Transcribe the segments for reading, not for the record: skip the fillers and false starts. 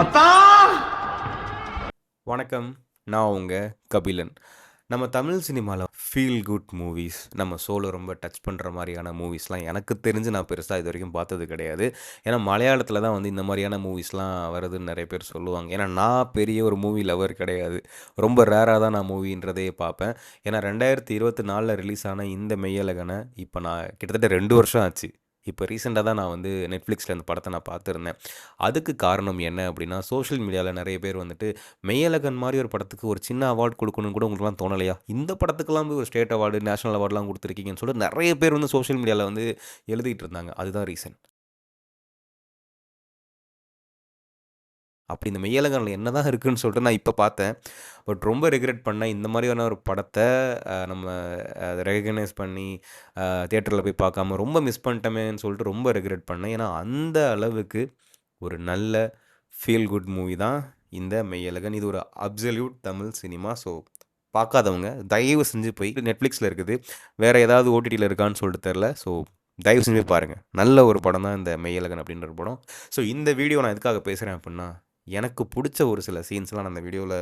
அத்தா வணக்கம். நான் உங்கள் கபிலன். நம்ம தமிழ் சினிமாவில் ஃபீல் குட் மூவிஸ், நம்ம சோலை ரொம்ப டச் பண்ணுற மாதிரியான மூவிஸ்லாம் எனக்கு தெரிஞ்சு நான் பெருசாக இது வரைக்கும் பார்த்தது கிடையாது. ஏன்னா மலையாளத்தில் தான் வந்து இந்த மாதிரியான மூவிஸ்லாம் வருதுன்னு நிறைய பேர் சொல்லுவாங்க. ஏன்னா நான் பெரிய ஒரு மூவி லவர் கிடையாது. ரொம்ப ரேராக தான் நான் மூவின்றதே பார்ப்பேன். ஏன்னா 2024 ரிலீஸ் ஆன இந்த மெய்யழகனை இப்போ நான் கிட்டத்தட்ட 2 வருஷம் ஆச்சு. இப்போ ரீசெண்டாக தான் நான் வந்து நெட்ஃப்ளிக்ஸில் இந்த படத்தை நான் பார்த்துருந்தேன். அதுக்கு காரணம் என்ன அப்படின்னா, சோஷியல் மீடியாவில் நிறைய பேர் வந்துட்டு மெய்யழகன் மாதிரி ஒரு படத்துக்கு ஒரு சின்ன அவார்ட் கொடுக்கணும்னு கூட உங்களுக்குலாம் தோணலையா? இந்த படத்துக்கெல்லாம் போய் ஒரு ஸ்டேட் அவார்டு, நேஷனல் அவார்ட்லாம் கொடுத்துருக்கீங்கன்னு சொல்லிட்டு நிறைய பேர் வந்து சோஷியல் மீடியாவில் வந்து எழுதிட்டு இருந்தாங்க. அதுதான் ரீசன். அப்படி இந்த மெய்யழகன்ல என்னதான் இருக்குன்னு சொல்லிட்டு நான் இப்போ பார்த்தேன். பட் ரொம்ப ரிக்ரெட் பண்ணேன். இந்த மாதிரியான ஒரு படத்தை நம்ம ரெகக்னைஸ் பண்ணி தியேட்டரில் போய் பார்க்காம ரொம்ப மிஸ் பண்ணிட்டோமேன்னு சொல்லிட்டு ரொம்ப ரிக்ரெட் பண்ணேன். ஏன்னா அந்த அளவுக்கு ஒரு நல்ல ஃபீல் குட் மூவி தான் இந்த மெய்யழகன். இது ஒரு அப்சல்யூட் தமிழ் சினிமா. ஸோ பார்க்காதவங்க தயவு செஞ்சு போய் நெட்ஃப்ளிக்ஸில் இருக்குது, வேறு ஏதாவது ஓடிடியில் இருக்கான்னு சொல்லிட்டு தெரில. ஸோ தயவு செஞ்சு பாருங்கள். நல்ல ஒரு படம் தான் இந்த மெய்யழகன் அப்படின்ற ஒரு படம். ஸோ இந்த வீடியோ நான் எதுக்காக பேசுகிறேன் அப்படின்னா, எனக்கு பிடிச்ச ஒரு சில சீன்ஸ்லாம் நான் அந்த வீடியோவில்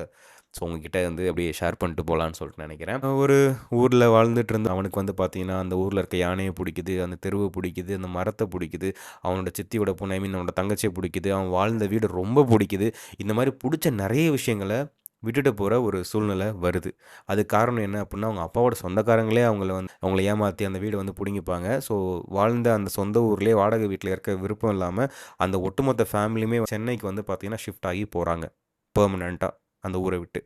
உங்ககிட்ட வந்து அப்படியே ஷேர் பண்ணிட்டு போகலான்னு சொல்லிட்டு நினைக்கிறேன். ஒரு ஊரில் வாழ்ந்துட்டு இருந்த அவனுக்கு வந்து பார்த்தீங்கன்னா, அந்த ஊரில் இருக்க யானையை பிடிக்குது, அந்த தெருவை பிடிக்குது, அந்த மரத்தை பிடிக்குது, அவனோட சித்தியோட பொண்ணு, ஐ மீன் அவனோட தங்கச்சியை பிடிக்குது, அவன் வாழ்ந்த வீடு ரொம்ப பிடிக்குது. இந்த மாதிரி பிடிச்ச நிறைய விஷயங்களை விட்டுட்டு போகிற ஒரு சூழ்நிலை வருது. அதுக்கு காரணம் என்ன அப்படின்னா, அவங்க அப்பாவோட சொந்தக்காரங்களே அவங்கள ஏமாற்றி அந்த வீடை வந்து பிடுங்கிப்பாங்க. ஸோ வாழ்ந்த அந்த சொந்த ஊர்லேயே வாடகை வீட்டில் இருக்க விருப்பம் இல்லாமல் அந்த ஒட்டுமொத்த ஃபேமிலியுமே சென்னைக்கு வந்து பார்த்திங்கன்னா ஷிஃப்ட் ஆகி போகிறாங்க பெர்மனண்ட்டாக அந்த ஊரை விட்டு.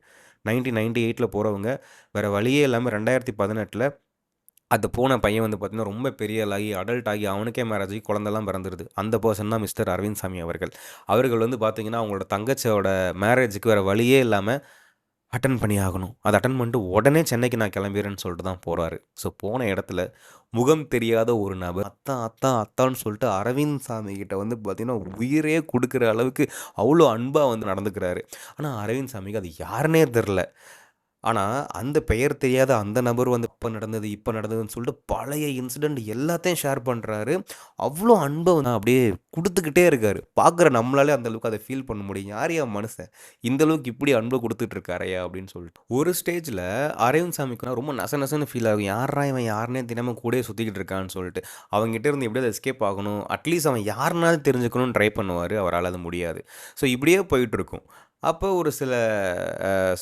1998 போகிறவங்க வேறு வழியே இல்லாமல் 2018 அது போன பையன் வந்து பார்த்திங்கன்னா ரொம்ப பெரிய ஆளாகி அடல்ட் ஆகி அவனுக்கே மேரேஜ் ஆகி குழந்தெல்லாம் பிறந்துருது. அந்த பர்சன் தான் மிஸ்டர் அரவிந்த் சாமி அவர்கள். அவர்கள் வந்து பார்த்திங்கன்னா அவங்களோட தங்கச்சியோட மேரேஜுக்கு வேறு வழியே இல்லாமல் அட்டன் பண்ணி ஆகணும். அதை அட்டன் பண்ணிட்டு உடனே சென்னைக்கு நான் கிளம்பிடுறேன்னு சொல்லிட்டு தான் போகிறாரு. ஸோ போன இடத்துல முகம் தெரியாத ஒரு நபர் அத்தான்னு சொல்லிட்டு அரவிந்த் சாமி கிட்ட வந்து பார்த்திங்கன்னா உயிரே கொடுக்குற அளவுக்கு அவ்வளோ அன்பாக வந்து நடந்துக்கிறாரு. ஆனால் அரவிந்த் சாமிக்கு அது யாருன்னே தெரில. ஆனால் அந்த பெயர் தெரியாத அந்த நபர் வந்து இப்போ நடந்ததுன்னு சொல்லிட்டு பழைய இன்சிடெண்ட் எல்லாத்தையும் ஷேர் பண்ணுறாரு. அவ்வளோ அன்பை வந்து அப்படியே கொடுத்துக்கிட்டே இருக்காரு. பார்க்குற நம்மளாலே அந்த அளவுக்கு அதை ஃபீல் பண்ண முடியும். யாரையா மனுஷன் இந்த அளவுக்கு இப்படி அன்பை கொடுத்துட்டு இருக்காரையா அப்படின்னு சொல்லிட்டு. ஒரு ஸ்டேஜில் அரவிந்த் சாமிக்கு ரொம்ப நசன்னு ஃபீல் ஆகும். யாரா இவன் யாருனே தினமும் கூட சுற்றிக்கிட்டு இருக்கான்னு சொல்லிட்டு அவங்ககிட்ட இருந்து எப்படியாவது எஸ்கேப் ஆகணும், அட்லீஸ்ட் அவன் யாருனாலும் தெரிஞ்சுக்கணும்னு ட்ரை பண்ணுவார். அவரால் அது முடியாது. ஸோ இப்படியே போயிட்டுருக்கும். அப்போ ஒரு சில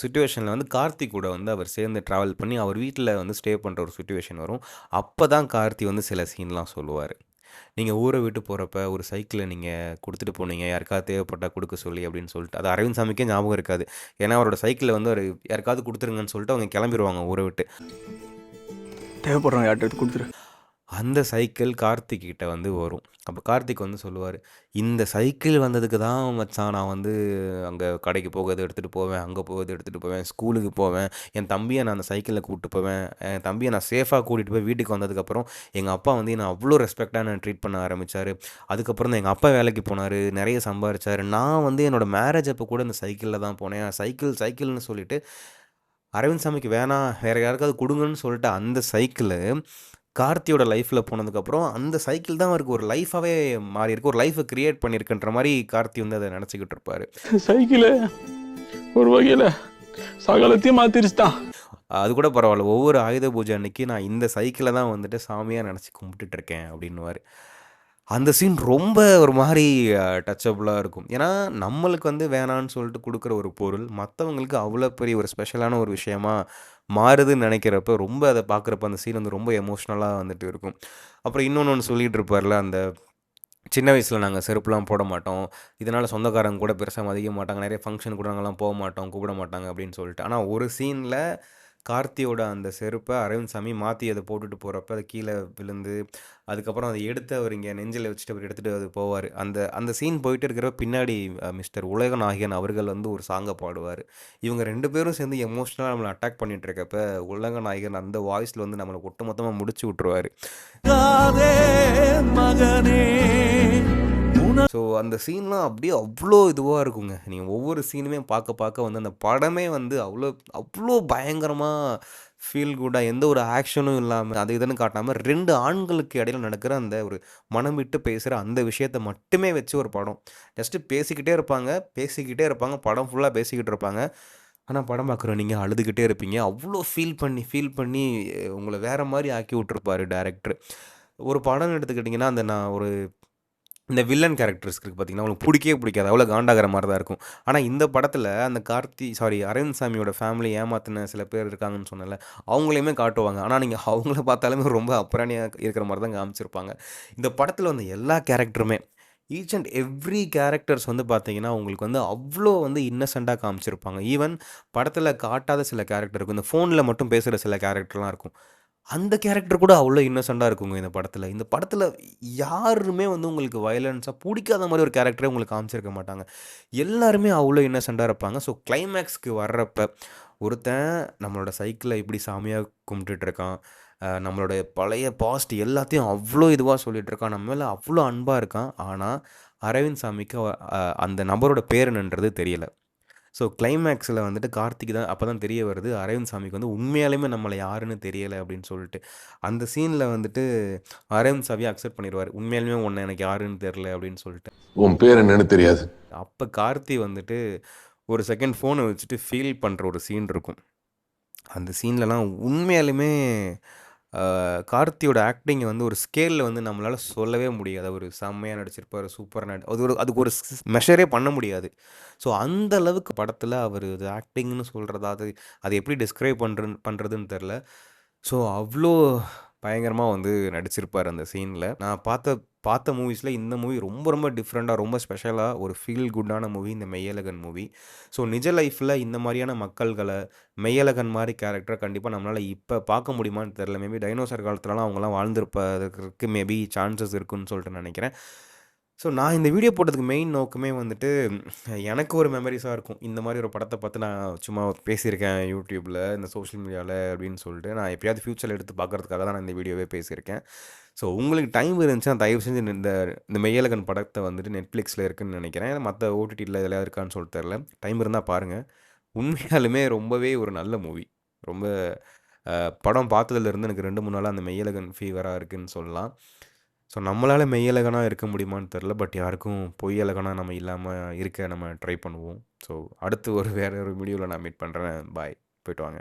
சிச்சுவேஷனில் வந்து கார்த்திக் கூட வந்து அவர் சேர்ந்து ட்ராவல் பண்ணி அவர் வீட்டில் வந்து ஸ்டே பண்ணுற ஒரு சிச்சுவேஷன் வரும். அப்போ தான் கார்த்தி வந்து சில சீன்லாம் சொல்லுவார். நீங்கள் ஊரை விட்டு போகிறப்ப ஒரு சைக்கிளை நீங்கள் கொடுத்துட்டு போனீங்க, யாருக்காவது தேவைப்பட்டால் கொடுக்க சொல்லி அப்படின்னு சொல்லிட்டு. அது அரவிந்த் சாமிக்கே ஞாபகம் இருக்காது. ஏன்னா அவரோட சைக்கிளை வந்து அவர் யாருக்காவது கொடுத்துருங்கன்னு சொல்லிட்டு அவங்க கிளம்பிடுவாங்க ஊரை விட்டு. தேவைப்படுறாங்க, யார்கிட்ட கொடுத்துரு. அந்த சைக்கிள் கார்த்திக் கிட்ட வந்து வரும். அப்போ கார்த்திக் வந்து சொல்லுவார், இந்த சைக்கிள் வந்ததுக்கு தான் மச்சான் நான் வந்து அங்கே கடைக்கு போகிறது எடுத்துகிட்டு போவேன், அங்கே போகிறது எடுத்துகிட்டு போவேன், ஸ்கூலுக்கு போவேன், என் தம்பியை நான் அந்த சைக்கிளில் கூப்பிட்டு போவேன், என் தம்பியை நான் சேஃபாக கூட்டிகிட்டு போய் வீட்டுக்கு வந்ததுக்கப்புறம் எங்கள் அப்பா வந்து என்னை அவ்வளோ ரெஸ்பெக்டாக நான் ட்ரீட் பண்ண ஆரம்பித்தார். அதுக்கப்புறம் தான் எங்கள் அப்பா வேலைக்கு போனார், நிறைய சம்பாரிச்சார். நான் வந்து என்னோடய மேரேஜ் அப்போ கூட இந்த சைக்கிளில் தான் போனேன். சைக்கிள்னு சொல்லிட்டு அரவிந்த் சாமிக்கு வேணாம், வேறு யாருக்காவது கொடுங்கன்னு சொல்லிட்டு அந்த சைக்கிளு கார்த்தியோட லைஃப்பில் போனதுக்கப்புறம் அந்த சைக்கிள் தான் அவருக்கு ஒரு லைஃபாகவே மாறி இருக்கு, ஒரு லைஃபை கிரியேட் பண்ணியிருக்குன்ற மாதிரி கார்த்தி வந்து அதை நினச்சிக்கிட்டு இருப்பார். சைக்கிள் ஒரு வகையில் சகலத்தையும் மாற்றிருச்சுதான். அது கூட பரவாயில்ல, ஒவ்வொரு ஆயுத பூஜை அன்னைக்கு நான் இந்த சைக்கிளை தான் வந்துட்டு சாமியாக நினச்சி கும்பிட்டுட்டு இருக்கேன் அப்படின்னுவார். அந்த சீன் ரொம்ப ஒரு மாதிரி டச்சபுளாக இருக்கும். ஏன்னா நம்மளுக்கு வந்து வேணான்னு சொல்லிட்டு கொடுக்குற ஒரு பொருள் மற்றவங்களுக்கு அவ்வளோ பெரிய ஒரு ஸ்பெஷலான ஒரு விஷயமா மாறுதுன்னு நினைக்கிறப்ப ரொம்ப அதை பார்க்குறப்ப அந்த சீன் வந்து ரொம்ப எமோஷ்னலாக வந்துட்டு இருக்கும். அப்புறம் இன்னொன்று சொல்லிகிட்டு இருப்பார்ல, அந்த சின்ன வயசில் நாங்கள் செருப்புலாம் போட மாட்டோம், இதனால் சொந்தக்காரங்க கூட பெருசாக மதிக்க மாட்டாங்க, நிறைய ஃபங்க்ஷன் கூட நாங்கள்லாம் போக மாட்டோம், கூப்பிட மாட்டாங்க அப்படின்னு சொல்லிட்டு. ஆனால் ஒரு சீனில் கார்த்தியோட அந்த செருப்பை அரவிந்த் சாமி மாற்றி அதை போட்டுட்டு போகிறப்ப அது கீழே விழுந்து அதுக்கப்புறம் அதை எடுத்து அவர் இங்கே நெஞ்சில் வச்சுட்டு அவர் எடுத்துகிட்டு அது போவார். அந்த அந்த சீன் போயிட்டு இருக்கிறப்ப பின்னாடி மிஸ்டர் உலகநாயகன் அவர்கள் வந்து ஒரு சாங்கை பாடுவார். இவங்க 2 பேரும் சேர்ந்து எமோஷ்னலாக நம்மளை அட்டாக் பண்ணிட்டு இருக்கப்ப உலகநாயகன் அந்த வாய்ஸில் வந்து நம்மளை ஒட்டுமொத்தமாக முடிச்சு விட்ருவார். ஸோ அந்த சீன்லாம் அப்படியே அவ்வளோ இதுவாக இருக்குங்க. நீங்கள் ஒவ்வொரு சீனுமே பார்க்க பார்க்க வந்து அந்த படமே வந்து அவ்வளோ அவ்வளோ பயங்கரமாக ஃபீல் குட்டாக எந்த ஒரு ஆக்ஷனும் இல்லாமல் அது இதுன்னு காட்டாமல் 2 ஆண்களுக்கு இடையில நடக்கிற அந்த ஒரு மனம் விட்டு பேசுகிற அந்த விஷயத்த மட்டுமே வச்சு ஒரு படம். ஜஸ்ட்டு பேசிக்கிட்டே இருப்பாங்க. படம் ஃபுல்லாக பேசிக்கிட்டு இருப்பாங்க. ஆனால் படம் பார்க்குற நீங்க அழுதுகிட்டே இருப்பீங்க. அவ்வளோ ஃபீல் பண்ணி உங்கள வேற மாரி ஆக்கி விட்டுருப்பாரு டைரக்டர். ஒரு படம்னு எடுத்துக்கிட்டிங்கன்னா, அந்த நான் ஒரு இந்த வில்லன் கேரக்டர்ஸ் இருக்கு பார்த்தீங்கன்னா, உங்களுக்கு புடிக்கவே புடிக்காது. அவ்வளோ காண்டாகிற மாரி தான் இருக்கும். ஆனா இந்த படத்தில அந்த அரவிந்த் சாமியோட ஃபேமிலி ஏமாத்துன சில பேர் இருக்காங்கன்னு சொன்னேன்ல, அவங்களையுமே காட்டுவாங்க. ஆனா நீங்க அவங்கள பார்த்தாலுமே ரொம்ப அப்புறாணியா இருக்கிற மாரி தான் காமிச்சிருப்பாங்க. இந்த படத்தில வந்த எல்லா கேரக்டருமே ஈச் அண்ட் எவ்ரி கேரக்டர்ஸ் வந்து பார்த்தீங்கன்னா, உங்களுக்கு வந்து அவ்ளோ வந்து இன்னசென்ட்டா காமிச்சிருப்பாங்க. ஈவன் படத்தில காட்டாத சில கேரக்டர் இருக்கும். இந்த ஃபோன்ல மட்டும் பேசுற சில கேரக்டர்லாம் இருக்கும். அந்த கேரக்டர் கூட அவ்ளோ இன்னசென்ட்டா இருக்குங்க இந்த படத்துல. இந்த படத்துல யாருமே வந்து உங்களுக்கு வயலன்ஸா புடிக்காத மாரி ஒரு கேரக்டரே உங்களுக்கு காமிச்சிருக்க மாட்டாங்க. எல்லாருமே அவ்ளோ இன்னசென்ட்டா இருப்பாங்க. ஸோ கிளைமேக்ஸ்க்கு வர்றப்ப, ஒருத்தன் நம்மளோட சைக்கிள இப்படி சாமியா கும்பிட்டுட்டு இருக்கான். நம்மளுடைய பழைய பாஸ்ட் எல்லாத்தையும் அவ்ளோ இதுவா சொல்லிட்டு இருக்கான். நம்ம மேல அவ்ளோ அன்பா இருக்கான். ஆனா, அரவிந்த் சாமிக்கு அந்த நபரோட பேர் என்னன்றது தெரியல. ஸோ கிளைமேக்ஸில் வந்துட்டு கார்த்திக் தான் அப்போ தான் தெரிய வருது அரவிந்த் சாமிக்கு வந்து உண்மையாலுமே நம்மளை யாருன்னு தெரியலை அப்படின்னு சொல்லிட்டு அந்த சீனில் வந்துட்டு அரவிந்த் சாமி அக்செப்ட் பண்ணிடுவார் உண்மையாலுமே உன்னை எனக்கு யாருன்னு தெரியல அப்படின்னு சொல்லிட்டு உன் பேர் என்னன்னு தெரியாது. அப்போ கார்த்தி வந்துட்டு ஒரு செகண்ட் ஃபோனை வச்சுட்டு ஃபீல் பண்ணுற ஒரு சீன் இருக்கும் அந்த சீன்லலாம் உண்மையாலுமே கார்த்தியோட ஆக்டிங்கை வந்து ஒரு ஸ்கேலில் வந்து நம்மளால் சொல்லவே முடியாது அவர் செம்மையாக நடிச்சிருப்பார் சூப்பராக அதுக்கு ஒரு மெஷரே பண்ண முடியாது ஸோ அந்த அளவுக்கு படத்தில் அவர் அது ஆக்டிங்னு சொல்கிறதா அது எப்படி டிஸ்கிரைப் பண்ணுறதுன்னு தெரில ஸோ அவ்வளோ பயங்கரமாக வந்து நடிச்சிருப்பார் அந்த சீனில் நான் பார்த்த மூவிஸில் இந்த மூவி ரொம்ப ரொம்ப டிஃப்ரெண்ட்டாக ரொம்ப ஸ்பெஷலாக ஒரு ஃபீல் குட்டான மூவி இந்த மெய்யழகன் மூவி ஸோ நிஜ லைஃப்பில் இந்த மாதிரியான மக்கள்களை மெய்யழகன் மாதிரி கேரக்டர் கண்டிப்பாக நம்மளால் இப்போ பார்க்க முடியுமான்னு தெரில மேபி டைனோசர் காலத்துலலாம் அவங்களாம் வாழ்ந்திருப்பதற்கு மேபி சான்சஸ் இருக்குன்னு சொல்லிட்டு நினைக்கிறேன் ஸோ நான் இந்த வீடியோ போட்டதுக்கு மெயின் நோக்கமே வந்துட்டு எனக்கு ஒரு மெமரிஸாக இருக்கும் இந்த மாதிரி ஒரு படத்தை பார்த்து நான் சும்மா பேசியிருக்கேன் யூடியூப்பில் இந்த சோஷியல் மீடியாவில் அப்படின்னு சொல்லிட்டு நான் எப்பயாவது ஃப்யூச்சரில் எடுத்து பார்க்கறதுக்காக தான் நான் இந்த வீடியோவே பேசியிருக்கேன் ஸோ உங்களுக்கு டைம் இருந்துச்சுன்னா தயவு செஞ்சு இந்த மெய்யழகன் படத்தை வந்துட்டு நெட்ஃப்ளிக்ஸில் இருக்குன்னு நினைக்கிறேன் மற்ற ஓடிடியில் எதாவது இருக்கான்னு சொல்லிட்டு தெரில டைம் இருந்தால் பாருங்கள் உண்மையாலுமே ரொம்பவே ஒரு நல்ல மூவி ரொம்ப படம் பார்த்ததுலேருந்து எனக்கு 2-3 நாளாக அந்த மெய்யழகன் ஃபீவராக இருக்குதுன்னு சொல்லலாம் ஸோ நம்மளால் மெய்யழகனாக இருக்க முடியுமான்னு தெரில பட் யாருக்கும் பொய்யழகனாக நம்ம இல்லாமல் இருக்க நம்ம ட்ரை பண்ணுவோம் ஸோ அடுத்து வேறு ஒரு வீடியோவில் நான் மீட் பண்ணுறேன் பாய் போய்ட்டு வாங்க